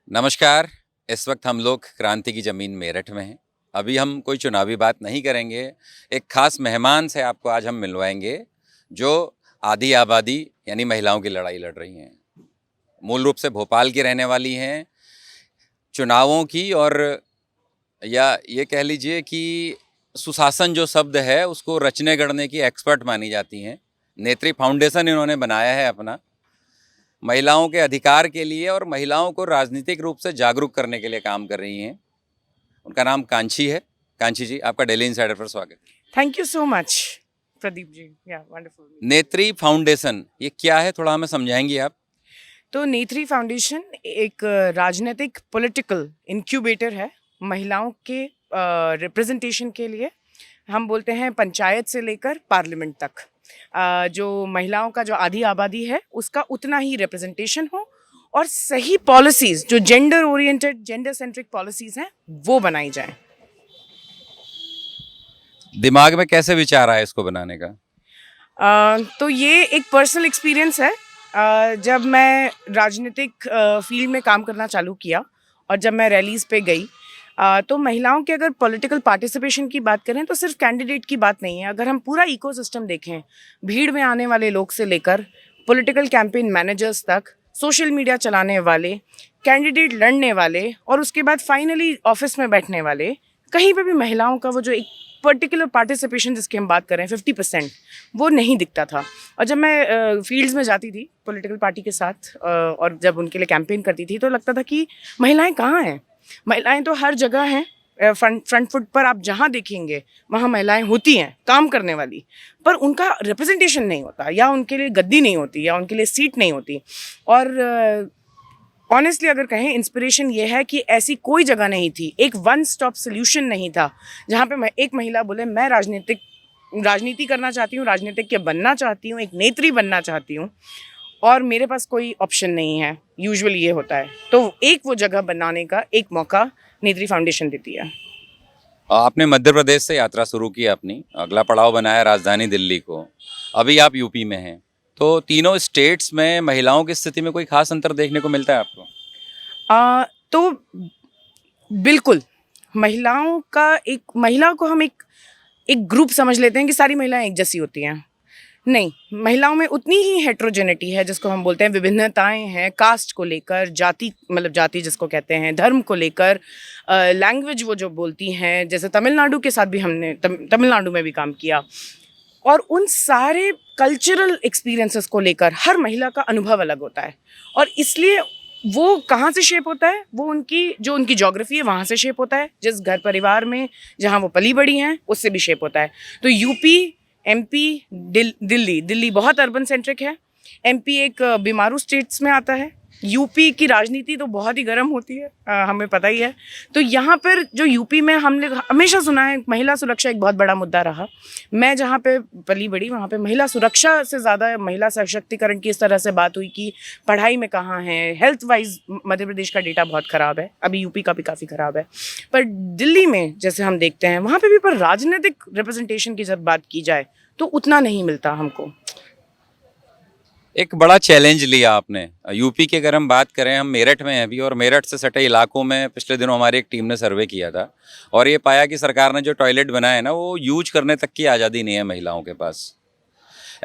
नमस्कार। इस वक्त हम लोग क्रांति की ज़मीन मेरठ में हैं। अभी हम कोई चुनावी बात नहीं करेंगे। एक ख़ास मेहमान से आपको आज हम मिलवाएंगे जो आधी आबादी यानी महिलाओं की लड़ाई लड़ रही हैं। मूल रूप से भोपाल की रहने वाली हैं। चुनावों की और या ये कह लीजिए कि सुशासन जो शब्द है उसको रचने गढ़ने की एक्सपर्ट मानी जाती हैं। नेत्री फाउंडेशन इन्होंने बनाया है अपना, महिलाओं के अधिकार के लिए और महिलाओं को राजनीतिक रूप से जागरूक करने के लिए काम कर रही हैं। उनका नाम कांची है। कांची जी, आपका डेली इनसाइडर पर स्वागत। Thank you so much Pradeep ji. या वंडरफुल। नेत्री फाउंडेशन ये क्या है, थोड़ा हमें समझाएंगी आप? तो नेत्री फाउंडेशन एक राजनीतिक पॉलिटिकल इंक्यूबेटर है महिलाओं के रिप्रेजेंटेशन के लिए। हम बोलते हैं पंचायत से लेकर पार्लियामेंट तक जो महिलाओं का जो आधी आबादी है उसका उतना ही रिप्रेजेंटेशन हो और सही पॉलिसीज़ जो gender oriented gender centric policies हैं वो बनाई जाए। दिमाग में कैसे विचार आया इसको बनाने का? तो ये एक पर्सनल एक्सपीरियंस है। जब मैं राजनीतिक फील्ड में काम करना चालू किया और जब मैं रैलीज़ पे गई तो महिलाओं के अगर पॉलिटिकल पार्टिसिपेशन की बात करें तो सिर्फ कैंडिडेट की बात नहीं है। अगर हम पूरा इकोसिस्टम देखें, भीड़ में आने वाले लोग से लेकर पॉलिटिकल कैंपेन मैनेजर्स तक, सोशल मीडिया चलाने वाले, कैंडिडेट लड़ने वाले और उसके बाद फाइनली ऑफिस में बैठने वाले, कहीं पे भी महिलाओं का वो जो एक पर्टिकुलर पार्टिसिपेशन जिसकी हम बात करें 50% वो नहीं दिखता था। और जब मैं फील्ड्स में जाती थी पॉलिटिकल पार्टी के साथ और जब उनके लिए कैंपेन करती थी तो लगता था कि महिलाएं कहाँ हैं। महिलाएं तो हर जगह हैं, फ्रंट फुट पर आप जहाँ देखेंगे वहाँ महिलाएं होती हैं काम करने वाली, पर उनका रिप्रेजेंटेशन नहीं होता या उनके लिए गद्दी नहीं होती या उनके लिए सीट नहीं होती। और ऑनेस्टली अगर कहें इंस्पिरेशन ये है कि ऐसी कोई जगह नहीं थी, एक वन स्टॉप सोल्यूशन नहीं था जहाँ पे एक महिला बोले मैं राजनीति करना चाहती हूँ, राजनीतिज्ञ बनना चाहती हूँ, एक नेत्री बनना चाहती हूँ और मेरे पास कोई ऑप्शन नहीं है। यूजुअली ये होता है, तो एक वो जगह बनाने का एक मौका नेत्री फाउंडेशन देती है। आपने मध्य प्रदेश से यात्रा शुरू की अपनी, अगला पड़ाव बनाया राजधानी दिल्ली को। अभी आप यूपी में हैं, तो तीनों स्टेट्स में महिलाओं की स्थिति में कोई खास अंतर देखने को मिलता है आपको? तो बिल्कुल महिला को हम एक ग्रुप समझ लेते हैं कि सारी महिलाएं एक जैसी होती हैं। नहीं, महिलाओं में उतनी ही हेट्रोजेनिटी है जिसको हम बोलते हैं, विभिन्नताएं हैं कास्ट को लेकर, जाति जिसको कहते हैं, धर्म को लेकर, लैंग्वेज वो जो बोलती हैं, जैसे तमिलनाडु के साथ भी हमने तमिलनाडु में भी काम किया। और उन सारे कल्चरल एक्सपीरियंसेस को लेकर हर महिला का अनुभव अलग होता है और इसलिए वो कहाँ से शेप होता है, वो उनकी ज्योग्राफी है वहाँ से शेप होता है, जिस घर परिवार में जहाँ वो पली बड़ी हैं उससे भी शेप होता है। तो यूपी, एमपी, दिल्ली बहुत अर्बन सेंट्रिक है। एमपी एक बीमारू स्टेट्स में आता है। यूपी की राजनीति तो बहुत ही गर्म होती है, हमें पता ही है। तो यहाँ पर जो यूपी में हमने हमेशा सुना है महिला सुरक्षा एक बहुत बड़ा मुद्दा रहा। मैं जहाँ पे पली बड़ी वहाँ पे महिला सुरक्षा से ज़्यादा महिला सशक्तिकरण की इस तरह से बात हुई कि पढ़ाई में कहाँ है, हेल्थ वाइज मध्य प्रदेश का डेटा बहुत ख़राब है, अभी यूपी का भी काफ़ी ख़राब है। पर दिल्ली में जैसे हम देखते हैं वहाँ पर भी पर राजनीतिक रिप्रेजेंटेशन की जब बात की जाए तो उतना नहीं मिलता हमको। एक बड़ा चैलेंज लिया आपने यूपी की। अगर हम बात करें, हम मेरठ में हैं अभी, और मेरठ से सटे इलाकों में पिछले दिनों हमारी एक टीम ने सर्वे किया था और ये पाया कि सरकार ने जो टॉयलेट बनाए हैं ना, वो यूज करने तक की आज़ादी नहीं है महिलाओं के पास।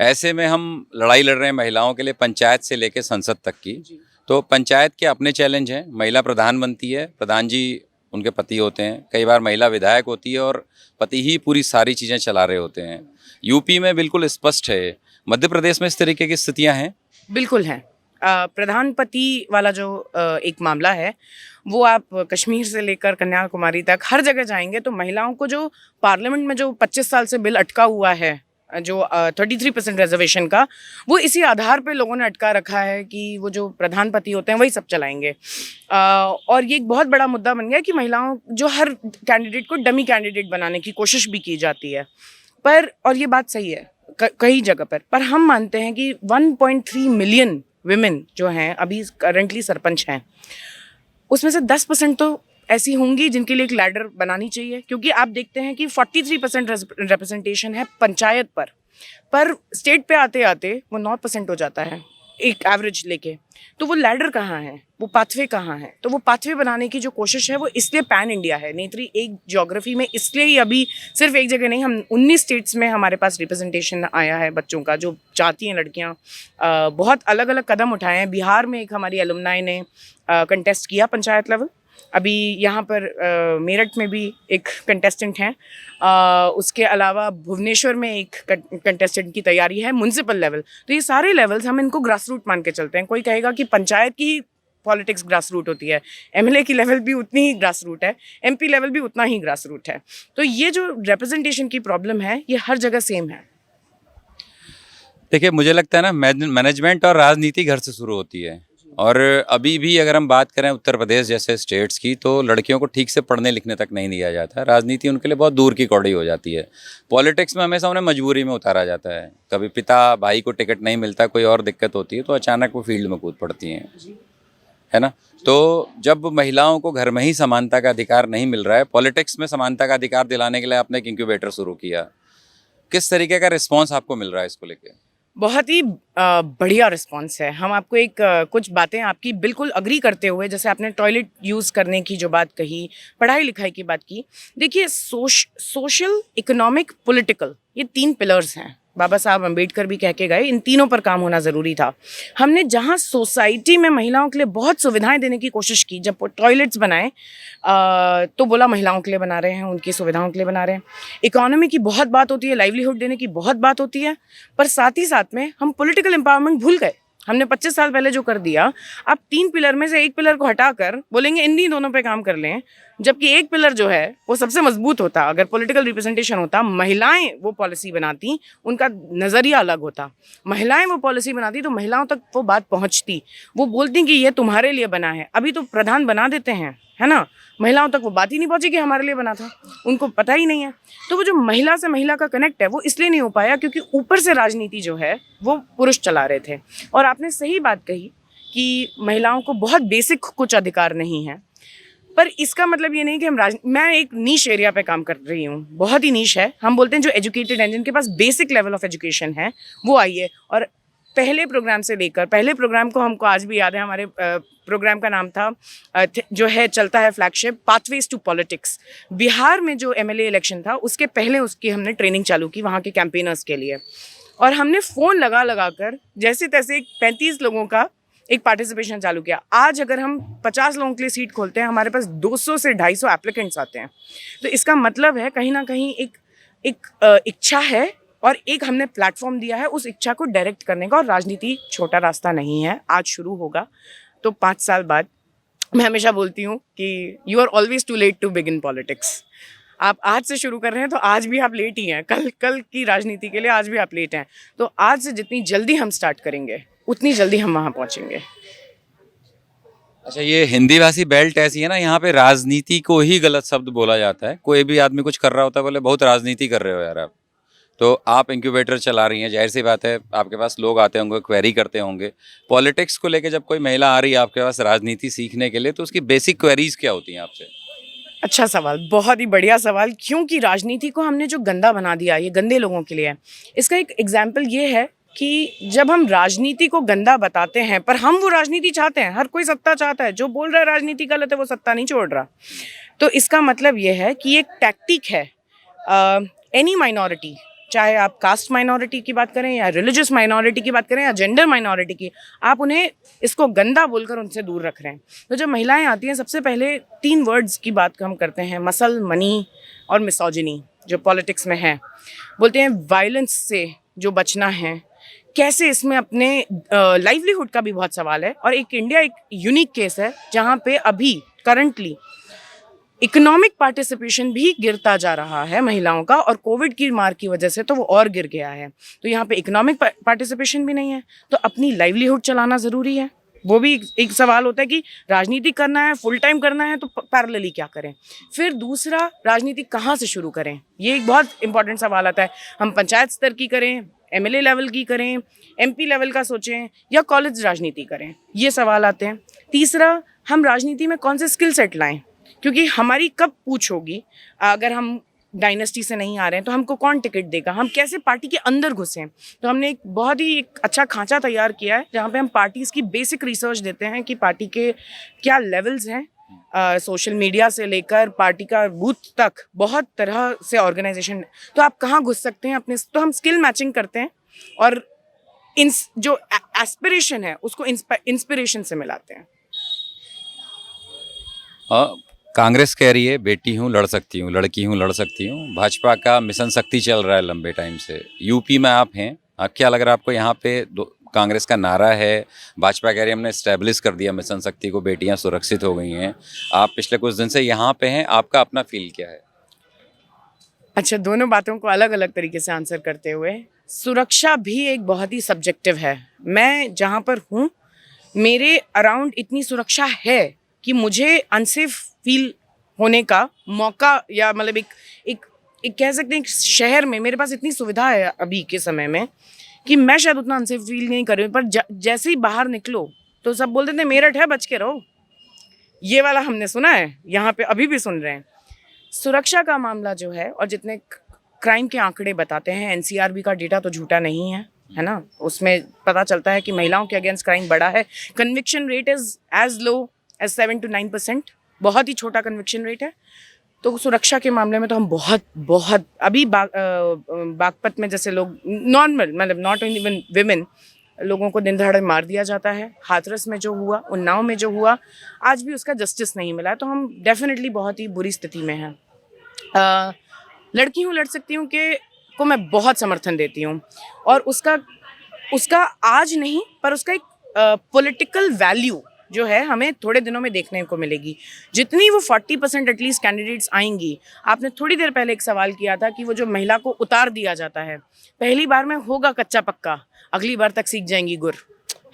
ऐसे में हम लड़ाई लड़ रहे हैं महिलाओं के लिए, पंचायत से लेकर संसद तक की। तो पंचायत के अपने चैलेंज हैं। महिला प्रधान बनती है, प्रधान जी उनके पति होते हैं, कई बार महिला विधायक होती है और पति ही पूरी सारी चीज़ें चला रहे होते हैं। यूपी में बिल्कुल स्पष्ट है। मध्य प्रदेश में इस तरीके की स्थितियां हैं? बिल्कुल हैं। प्रधानपति वाला जो एक मामला है वो आप कश्मीर से लेकर कन्याकुमारी तक हर जगह जाएंगे तो महिलाओं को जो पार्लियामेंट में जो 25 साल से बिल अटका हुआ है, जो 33% रिजर्वेशन का, वो इसी आधार पे लोगों ने अटका रखा है कि वो जो प्रधानपति होते हैं वही सब चलाएंगे। और ये एक बहुत बड़ा मुद्दा बन गया कि महिलाओं जो हर कैंडिडेट को डमी कैंडिडेट बनाने की कोशिश भी की जाती है। पर और ये बात सही है कई जगह पर हम मानते हैं कि 1.3 मिलियन विमेन जो हैं अभी करंटली सरपंच हैं, उसमें से 10% तो ऐसी होंगी जिनके लिए एक लैडर बनानी चाहिए। क्योंकि आप देखते हैं कि 43% रिप्रेजेंटेशन है पंचायत पर स्टेट पे आते आते वो 9% हो जाता है। एक एवरेज लेके, तो वो लैडर कहाँ है, वो पाथवे कहाँ है? तो वो पाथवे बनाने की जो कोशिश है वो इसलिए पैन इंडिया है। नेत्री एक ज्योग्राफी में इसलिए ही अभी सिर्फ एक जगह नहीं, हम 19 स्टेट्स में हमारे पास रिप्रेजेंटेशन आया है बच्चों का, जो चाहती हैं लड़कियाँ। बहुत अलग अलग कदम उठाए हैं। बिहार में एक हमारी एलुमनाई ने कंटेस्ट किया पंचायत लेवल। अभी यहाँ पर मेरठ में भी एक कंटेस्टेंट हैं। उसके अलावा भुवनेश्वर में एक कंटेस्टेंट की तैयारी है म्युनिसिपल लेवल। तो ये सारे लेवल्स हम इनको ग्रास रूट मान के चलते हैं। कोई कहेगा कि पंचायत की पॉलिटिक्स ग्रास रूट होती है, एमएलए की लेवल भी उतनी ही ग्रास रूट है, एमपी लेवल भी उतना ही ग्रास रूट है। तो ये जो रिप्रेजेंटेशन की प्रॉब्लम है ये हर जगह सेम है। देखिए, मुझे लगता है ना, मैनेजमेंट और राजनीति घर से शुरू होती है। और अभी भी अगर हम बात करें उत्तर प्रदेश जैसे स्टेट्स की, तो लड़कियों को ठीक से पढ़ने लिखने तक नहीं दिया जाता है। राजनीति उनके लिए बहुत दूर की कौड़ी हो जाती है। पॉलिटिक्स में हमेशा उन्हें मजबूरी में उतारा जाता है। कभी पिता भाई को टिकट नहीं मिलता, कोई और दिक्कत होती है, तो अचानक वो फील्ड में कूद पड़ती हैं, है ना। तो जब महिलाओं को घर में ही समानता का अधिकार नहीं मिल रहा है, पॉलिटिक्स में समानता का अधिकार दिलाने के लिए आपने एक इंक्यूबेटर शुरू किया। किस तरीके का रिस्पॉन्स आपको मिल रहा है इसको लेके? बहुत ही बढ़िया रिस्पॉन्स है। हम आपको एक कुछ बातें आपकी बिल्कुल अग्री करते हुए, जैसे आपने टॉयलेट यूज़ करने की जो बात कही, पढ़ाई लिखाई की बात की। देखिए, सोशल, इकोनॉमिक, पॉलिटिकल, ये 3 पिलर्स हैं। बाबा साहब अम्बेडकर भी कह के गए, इन तीनों पर काम होना ज़रूरी था। हमने जहाँ सोसाइटी में महिलाओं के लिए बहुत सुविधाएं देने की कोशिश की, जब टॉयलेट्स बनाए तो बोला महिलाओं के लिए बना रहे हैं, उनकी सुविधाओं के लिए बना रहे हैं। इकोनॉमी की बहुत बात होती है, लाइवलीहुड देने की बहुत बात होती है, पर साथ ही साथ में हम पॉलिटिकल एम्पावरमेंट भूल गए। हमने 25 साल पहले जो कर दिया, आप 3 पिलर में से एक पिलर को हटाकर बोलेंगे इन्हीं दोनों पे काम कर लें, जबकि एक पिलर जो है वो सबसे मजबूत होता। अगर पॉलिटिकल रिप्रेजेंटेशन होता, महिलाएं वो पॉलिसी बनाती, उनका नज़रिया अलग होता, महिलाएं वो पॉलिसी बनाती तो महिलाओं तक वो बात पहुंचती, वो बोलती कि ये तुम्हारे लिए बना है। अभी तो प्रधान बना देते हैं, है ना, महिलाओं तक वो बात ही नहीं पहुंची कि हमारे लिए बना था, उनको पता ही नहीं है। तो वो जो महिला से महिला का कनेक्ट है वो इसलिए नहीं हो पाया क्योंकि ऊपर से राजनीति जो है वो पुरुष चला रहे थे। और आपने सही बात कही कि महिलाओं को बहुत बेसिक कुछ अधिकार नहीं है, पर इसका मतलब ये नहीं कि मैं एक नीश एरिया पे काम कर रही हूँ, बहुत ही नीश है। हम बोलते हैं जो एजुकेटेड हैं, जिनके पास बेसिक लेवल ऑफ एजुकेशन है, वो आइए। और पहले प्रोग्राम से लेकर, पहले प्रोग्राम को हमको आज भी याद है, हमारे प्रोग्राम का नाम था जो है चलता है flagship, pathways to politics. Bihar में जो एमएलए इलेक्शन था उसके पहले उसकी हमने ट्रेनिंग चालू की वहाँ के कैंपेनर्स के लिए, और हमने फ़ोन लगा कर जैसे तैसे 35 लोगों का एक पार्टिसिपेशन चालू किया। आज अगर हम 50 लोगों के लिए सीट खोलते हैं, हमारे पास 200 से 250 एप्लीकेंट्स आते हैं। तो इसका मतलब है कहीं ना कहीं एक इच्छा है और एक हमने प्लेटफॉर्म दिया है उस इच्छा को डायरेक्ट करने का। और राजनीति छोटा रास्ता नहीं है, आज शुरू होगा तो 5 साल बाद, मैं हमेशा बोलती हूँ कि you are always too late to begin politics. आप आज से शुरू कर रहे हैं तो आज भी आप लेट ही हैं, कल की राजनीति के लिए आज भी आप लेट हैं। तो आज से जितनी जल्दी हम स्टार्ट करेंगे उतनी जल्दी हम वहाँ पहुँचेंगे। अच्छा, ये हिंदी भाषी बेल्ट ऐसी है ना, यहाँ पे राजनीति को ही गलत शब्द बोला जाता है। कोई भी आदमी कुछ कर रहा होता है, बोले बहुत राजनीति कर रहे हो यार आप। तो आप इंक्यूबेटर चला रही हैं, जाहिर सी बात है आपके पास लोग आते होंगे, क्वेरी करते होंगे। पॉलिटिक्स को लेके जब कोई महिला आ रही है आपके पास राजनीति सीखने के लिए, तो उसकी बेसिक क्वेरीज क्या होती हैं आपसे? अच्छा सवाल, बहुत ही बढ़िया सवाल। क्योंकि राजनीति को हमने जो गंदा बना दिया, ये गंदे लोगों के लिए है। इसका एक एग्जाम्पल ये है कि जब हम राजनीति को गंदा बताते हैं, पर हम वो राजनीति चाहते हैं, हर कोई सत्ता चाहता है। जो बोल रहा है राजनीति गलत है वो सत्ता नहीं छोड़ रहा। तो इसका मतलब ये है कि एक टैक्टिक है। एनी माइनॉरिटी, चाहे आप कास्ट माइनॉरिटी की बात करें या रिलीजियस माइनॉरिटी की बात करें या जेंडर माइनॉरिटी की, आप उन्हें इसको गंदा बोलकर उनसे दूर रख रहे हैं। तो जब महिलाएं आती हैं, सबसे पहले 3 वर्ड्स की बात हम करते हैं, मसल, मनी और मिसोजिनी, जो पॉलिटिक्स में है। बोलते हैं वायलेंस से जो बचना है, कैसे इसमें अपने लाइवलीहुड का भी बहुत सवाल है। और इंडिया एक यूनिक केस है जहाँ पे अभी करंटली इकोनॉमिक पार्टिसिपेशन भी गिरता जा रहा है महिलाओं का, और कोविड की मार की वजह से तो वो और गिर गया है। तो यहाँ पे इकोनॉमिक पार्टिसिपेशन भी नहीं है, तो अपनी लाइवलीहुड चलाना ज़रूरी है। वो भी एक सवाल होता है कि राजनीति करना है, फुल टाइम करना है, तो पैरेलली क्या करें। फिर दूसरा, राजनीति कहाँ से शुरू करें, ये एक बहुत इंपॉर्टेंट सवाल आता है। हम पंचायत स्तर की करें, एमएलए लेवल की करें, एमपी लेवल का सोचें, या कॉलेज राजनीति करें, ये सवाल आते हैं। तीसरा, हम राजनीति में कौन से स्किल सेट लाएं, क्योंकि हमारी कब पूछ होगी अगर हम डायनेस्टी से नहीं आ रहे हैं तो हमको कौन टिकट देगा, हम कैसे पार्टी के अंदर घुसें। तो हमने एक बहुत ही एक अच्छा खांचा तैयार किया है जहाँ पे हम पार्टीज़ की बेसिक रिसर्च देते हैं कि पार्टी के क्या लेवल्स हैं, सोशल मीडिया से लेकर पार्टी का बूथ तक बहुत तरह से ऑर्गेनाइजेशन, तो आप कहाँ घुस सकते हैं अपने, तो हम स्किल मैचिंग करते हैं और जो एस्पिरेशन है उसको इंस्पिरेशन से मिलाते हैं। कांग्रेस कह रही है बेटी हूँ लड़ सकती हूँ, लड़की हूँ लड़ सकती हूँ। भाजपा का मिशन शक्ति चल रहा है लंबे टाइम से। यूपी में आप हैं, आप क्या लग रहा है आपको? यहाँ पे कांग्रेस का नारा है, भाजपा कह रही है हमने इस्टेब्लिश कर दिया मिशन शक्ति को, बेटियाँ सुरक्षित हो गई हैं। आप पिछले कुछ दिन से यहाँ पे हैं, आपका अपना फील क्या है? अच्छा, दोनों बातों को अलग अलग तरीके से आंसर करते हुए, सुरक्षा भी एक बहुत ही सब्जेक्टिव है। मैं जहाँ पर हूँ मेरे अराउंड इतनी सुरक्षा है कि मुझे अनसेफ फील होने का मौका, या मतलब एक कह सकते हैं एक शहर में मेरे पास इतनी सुविधा है अभी के समय में कि मैं शायद उतना अनसेफ फील नहीं कर रही हूँ। पर जैसे ही बाहर निकलो तो सब बोलते थे मेरठ है बच के रहो, ये वाला हमने सुना है, यहाँ पे अभी भी सुन रहे हैं। सुरक्षा का मामला जो है और जितने क्राइम के आंकड़े बताते हैं, एनसीआरबी का डेटा तो झूठा नहीं है ना, उसमें पता चलता है कि महिलाओं के अगेंस्ट क्राइम बढ़ा है। Conviction rate is as low as 7 to 9%, बहुत ही छोटा कन्विक्शन रेट है। तो सुरक्षा के मामले में तो हम बहुत अभी बागपत में जैसे लोग नॉर्मल, मतलब नॉट इवन विमेन, लोगों को दिन दहाड़े मार दिया जाता है। हाथरस में जो हुआ, उन्नाव में जो हुआ, आज भी उसका जस्टिस नहीं मिला। तो हम डेफिनेटली बहुत ही बुरी स्थिति में हैं। लड़की हूँ लड़ सकती हूँ के को मैं बहुत समर्थन देती हूँ, और उसका आज नहीं पर उसका एक पॉलिटिकल वैल्यू जो है हमें थोड़े दिनों में देखने को मिलेगी। जितनी वो 40% एटलीस्ट कैंडिडेट्स आएंगी, आपने थोड़ी देर पहले एक सवाल किया था कि वो जो महिला को उतार दिया जाता है, पहली बार में होगा कच्चा पक्का, अगली बार तक सीख जाएंगी गुर,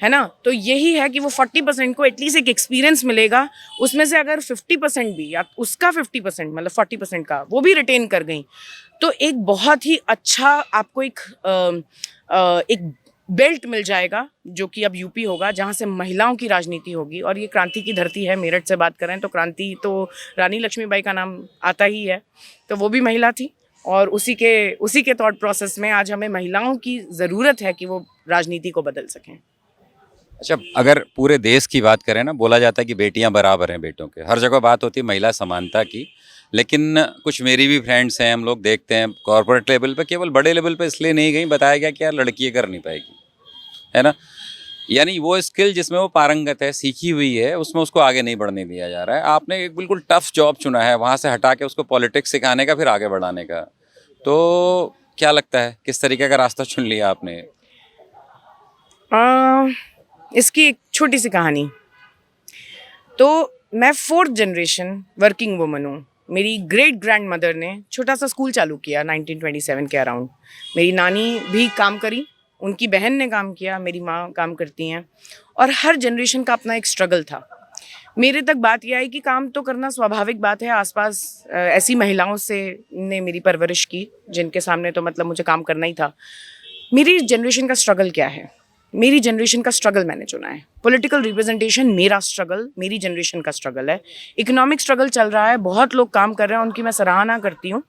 है ना। तो यही है कि वो 40% को एटलीस्ट एक एक्सपीरियंस मिलेगा। उसमें से अगर 50% भी, या उसका 50% मतलब 40% का वो भी रिटेन कर गई, तो एक बहुत ही अच्छा आपको एक बेल्ट मिल जाएगा, जो कि अब यूपी होगा, जहाँ से महिलाओं की राजनीति होगी। और ये क्रांति की धरती है। मेरठ से बात करें तो क्रांति तो रानी लक्ष्मीबाई का नाम आता ही है, तो वो भी महिला थी। और उसी के थॉट प्रोसेस में आज हमें महिलाओं की ज़रूरत है कि वो राजनीति को बदल सकें। अच्छा, अगर पूरे देश की बात करें ना, बोला जाता है कि बेटियां बराबर हैं बेटों के, हर जगह बात होती है महिला समानता की, लेकिन कुछ मेरी भी फ्रेंड्स हैं, हम लोग देखते हैं कॉर्पोरेट लेवल पे, केवल बड़े लेवल पे इसलिए नहीं गई, बताया गया कि यार लड़की कर नहीं पाएगी, है ना। यानी वो स्किल जिसमें वो पारंगत है, सीखी हुई है, उसमें उसको आगे नहीं बढ़ने दिया जा रहा है। आपने एक बिल्कुल टफ जॉब चुना है, वहाँ से हटा के उसको पॉलिटिक्स सिखाने का, फिर आगे बढ़ाने का। तो क्या लगता है किस तरीके का रास्ता चुन लिया आपने? इसकी एक छोटी सी कहानी। तो मैं 4th जनरेशन वर्किंग वुमन हूँ। मेरी ग्रेट ग्रैंड मदर ने छोटा सा स्कूल चालू किया 1927 के अराउंड। मेरी नानी भी काम करी, उनकी बहन ने काम किया, मेरी माँ काम करती हैं, और हर जनरेशन का अपना एक स्ट्रगल था। मेरे तक बात यह आई कि काम तो करना स्वाभाविक बात है। आसपास ऐसी महिलाओं से ने मेरी परवरिश की जिनके सामने तो मतलब मुझे काम करना ही था। मेरी जनरेशन का स्ट्रगल क्या है? मेरी जनरेशन का स्ट्रगल मैंने चुना है। पॉलिटिकल रिप्रेजेंटेशन मेरा स्ट्रगल, मेरी जनरेशन का स्ट्रगल है। इकोनॉमिक स्ट्रगल चल रहा है, बहुत लोग काम कर रहे हैं, उनकी मैं सराहना करती हूँ।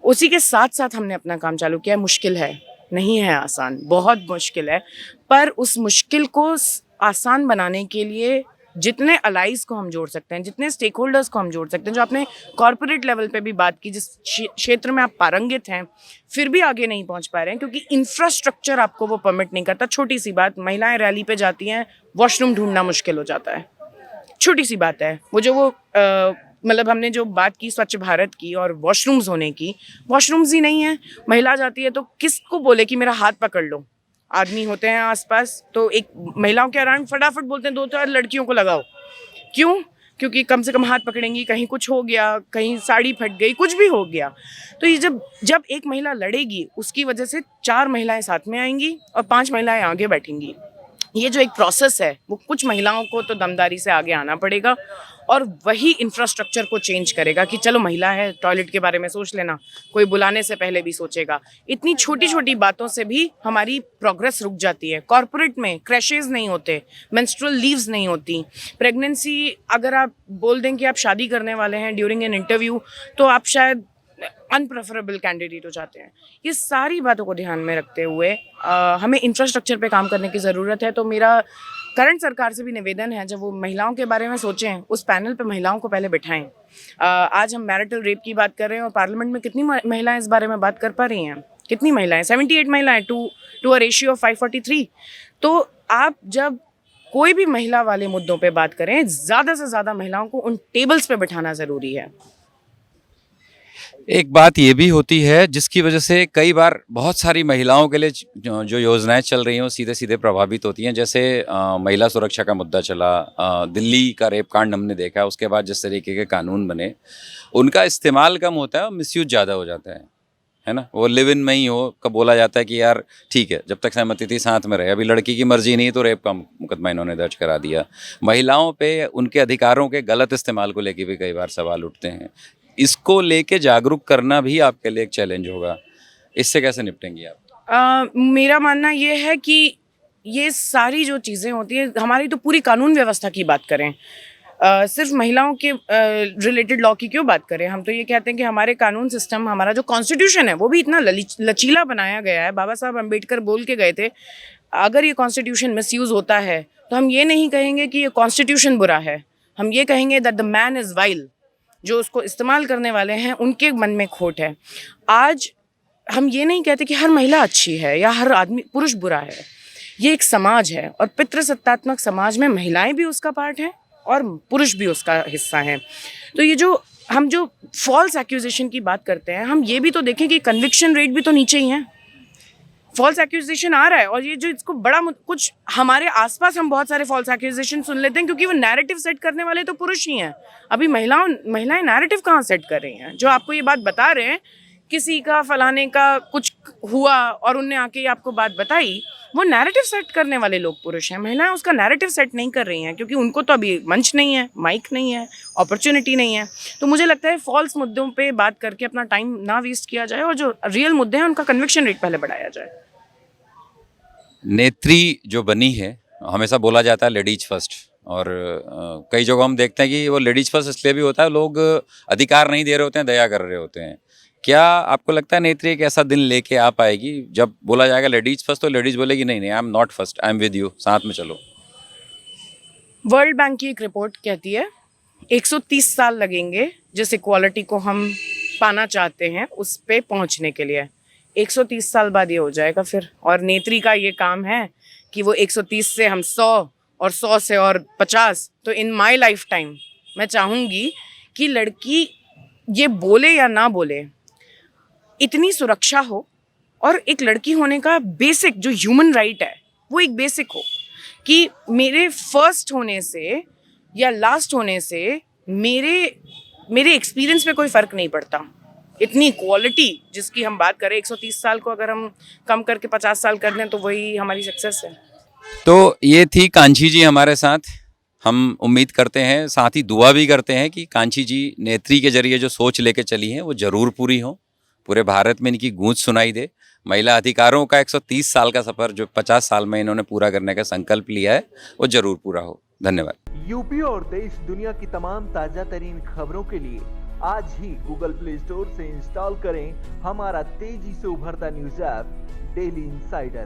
उसी के साथ साथ हमने अपना काम चालू किया है। मुश्किल है, नहीं है आसान, बहुत मुश्किल है। पर उस मुश्किल को आसान बनाने के लिए जितने अलाइज को हम जोड़ सकते हैं, जितने स्टेक होल्डर्स को हम जोड़ सकते हैं, जो आपने कॉर्पोरेट लेवल पे भी बात की, जिस क्षेत्र में आप पारंगित हैं फिर भी आगे नहीं पहुंच पा रहे हैं क्योंकि इंफ्रास्ट्रक्चर आपको वो परमिट नहीं करता। छोटी सी बात, महिलाएं रैली पे जाती हैं, वॉशरूम ढूंढना मुश्किल हो जाता है। छोटी सी बात है वो मतलब हमने जो बात की स्वच्छ भारत की और वॉशरूम्स होने की, वॉशरूम्स ही नहीं है। महिला जाती है तो किसको बोले कि मेरा हाथ पकड़ लो? आदमी होते हैं आसपास, तो एक महिलाओं के अराउंड फटाफट बोलते हैं 2-4 लड़कियों को लगाओ। क्यों? क्योंकि कम से कम हाथ पकड़ेंगी, कहीं कुछ हो गया, कहीं साड़ी फट गई, कुछ भी हो गया। तो ये जब एक महिला लड़ेगी, उसकी वजह से 4 महिलाएं साथ में आएंगी और 5 महिलाएं आगे बैठेंगी। ये जो एक प्रोसेस है, वो कुछ महिलाओं को तो दमदारी से आगे आना पड़ेगा, और वही इंफ्रास्ट्रक्चर को चेंज करेगा कि चलो महिला है, टॉयलेट के बारे में सोच लेना, कोई बुलाने से पहले भी सोचेगा। इतनी छोटी छोटी बातों से भी हमारी प्रोग्रेस रुक जाती है। कॉर्पोरेट में क्रैशेज नहीं होते, मेंस्ट्रुअल लीव्स नहीं होती, प्रेगनेंसी अगर आप बोल दें कि आप शादी करने वाले हैं ड्यूरिंग एन इंटरव्यू, तो आप शायद अनप्रेफरेबल कैंडिडेट हो जाते हैं। ये सारी बातों को ध्यान में रखते हुए हमें इंफ्रास्ट्रक्चर पे काम करने की ज़रूरत है। तो मेरा करंट सरकार से भी निवेदन है, जब वो महिलाओं के बारे में सोचें, उस पैनल पे महिलाओं को पहले बिठाएं। आज हम मैरिटल रेप की बात कर रहे हैं और पार्लियामेंट में कितनी महिलाएं इस बारे में बात कर पा रही हैं? कितनी महिलाएं? 78 महिलाएं टू अ रेशियो ऑफ 543। तो आप जब कोई भी महिला वाले मुद्दों पे बात करें, ज़्यादा से ज़्यादा महिलाओं को उन टेबल्स पे बिठाना ज़रूरी है। एक बात ये भी होती है जिसकी वजह से कई बार बहुत सारी महिलाओं के लिए जो योजनाएं चल रही हैं वो सीधे सीधे प्रभावित होती हैं। जैसे महिला सुरक्षा का मुद्दा चला, दिल्ली का रेप कांड हमने देखा, उसके बाद जिस तरीके के कानून बने, उनका इस्तेमाल कम होता है और मिसयूज ज़्यादा हो जाता है ना। वो लिव इन में ही हो, कब बोला जाता है कि यार ठीक है, जब तक सहमति थी साथ में रहे, अभी लड़की की मर्जी नहीं तो रेप का मुकदमा इन्होंने दर्ज करा दिया। महिलाओं पे उनके अधिकारों के गलत इस्तेमाल को लेकर भी कई बार सवाल उठते हैं। इसको लेके जागरूक करना भी आपके लिए एक चैलेंज होगा, इससे कैसे निपटेंगी आप? मेरा मानना ये है कि ये सारी जो चीज़ें होती हैं, हमारी तो पूरी कानून व्यवस्था की बात करें, सिर्फ महिलाओं के रिलेटेड लॉ की क्यों बात करें? हम तो ये कहते हैं कि हमारे कानून सिस्टम, हमारा जो कॉन्स्टिट्यूशन है वो भी इतना लचीला बनाया गया है। बाबा साहब अम्बेडकर बोल के गए थे, अगर ये कॉन्स्टिट्यूशन मिसयूज़ होता है तो हम ये नहीं कहेंगे कि ये कॉन्स्टिट्यूशन बुरा है, हम ये कहेंगे that the man is while. जो उसको इस्तेमाल करने वाले हैं उनके मन में खोट है। आज हम ये नहीं कहते कि हर महिला अच्छी है या हर आदमी पुरुष बुरा है। ये एक समाज है और पितृसत्तात्मक समाज में महिलाएं भी उसका पार्ट हैं और पुरुष भी उसका हिस्सा हैं। तो ये जो हम जो फॉल्स एक्यूजेशन की बात करते हैं, हम ये भी तो देखें कि कन्विक्शन रेट भी तो नीचे ही है। फॉल्स एक्यूजेशन आ रहा है और ये जो इसको बड़ा कुछ हमारे आसपास हम बहुत सारे फॉल्स एक्यूजेशन सुन लेते हैं, क्योंकि वो नैरेटिव सेट करने वाले तो पुरुष ही हैं। अभी महिलाएं नैरेटिव कहाँ सेट कर रही हैं? जो आपको ये बात बता रहे हैं, किसी का फलाने का कुछ हुआ और उनने आके आपको बात बताई, वो नैरेटिव सेट करने वाले लोग पुरुष हैं। महिलाएं उसका नैरेटिव सेट नहीं कर रही हैं, क्योंकि उनको तो अभी मंच नहीं है, माइक नहीं है, अपॉर्चुनिटी नहीं है। तो मुझे लगता है फॉल्स मुद्दों पे बात करके अपना टाइम ना वेस्ट किया जाए और जो रियल मुद्दे हैं उनका कन्विक्शन रेट पहले बढ़ाया जाए। नेत्री जो बनी है, हमेशा बोला जाता है लेडीज फर्स्ट, और कई जगह हम देखते हैं कि वो लेडीज फर्स्ट इसलिए भी होता है, लोग अधिकार नहीं दे रहे होते हैं, दया कर रहे होते हैं। क्या आपको लगता है नेत्री एक ऐसा दिन लेके आ पाएगी जब बोला जाएगा लेडीज फर्स्ट, तो लेडीज बोलेगी नहीं नहीं, I am not first, I am with you, साथ में चलो? वर्ल्ड बैंक की एक रिपोर्ट कहती है 130 साल लगेंगे जिस इक्वालिटी को हम पाना चाहते हैं उस पे पहुंचने के लिए। 130 साल बाद ये हो जाएगा फिर। और नेत्री का ये काम है कि वो 130 से हम 100 और 100 से और 50। तो इन माय लाइफ टाइम मैं चाहूँगी कि लड़की ये बोले या ना बोले, इतनी सुरक्षा हो, और एक लड़की होने का बेसिक जो ह्यूमन राइट है वो एक बेसिक हो कि मेरे फर्स्ट होने से या लास्ट होने से मेरे एक्सपीरियंस में कोई फ़र्क नहीं पड़ता। इतनी इक्वालिटी जिसकी हम बात करें, 130 साल को अगर हम कम करके 50 साल कर दें तो वही हमारी सक्सेस है। तो ये थी कांची जी हमारे साथ। हम उम्मीद करते हैं, साथ ही दुआ भी करते हैं कि कांची जी नेत्री के जरिए जो सोच लेके चली हैं वो ज़रूर पूरी हो, पूरे भारत में इनकी गूंज सुनाई दे। महिला अधिकारों का 130 साल का सफ़र जो 50 साल में इन्होंने पूरा करने का संकल्प लिया है वो ज़रूर पूरा हो। धन्यवाद। यूपी और देश दुनिया की तमाम ताज़ा तरीन खबरों के लिए आज ही गूगल प्ले स्टोर से इंस्टॉल करें हमारा तेजी से उभरता न्यूज़ ऐप डेली इंसाइडर।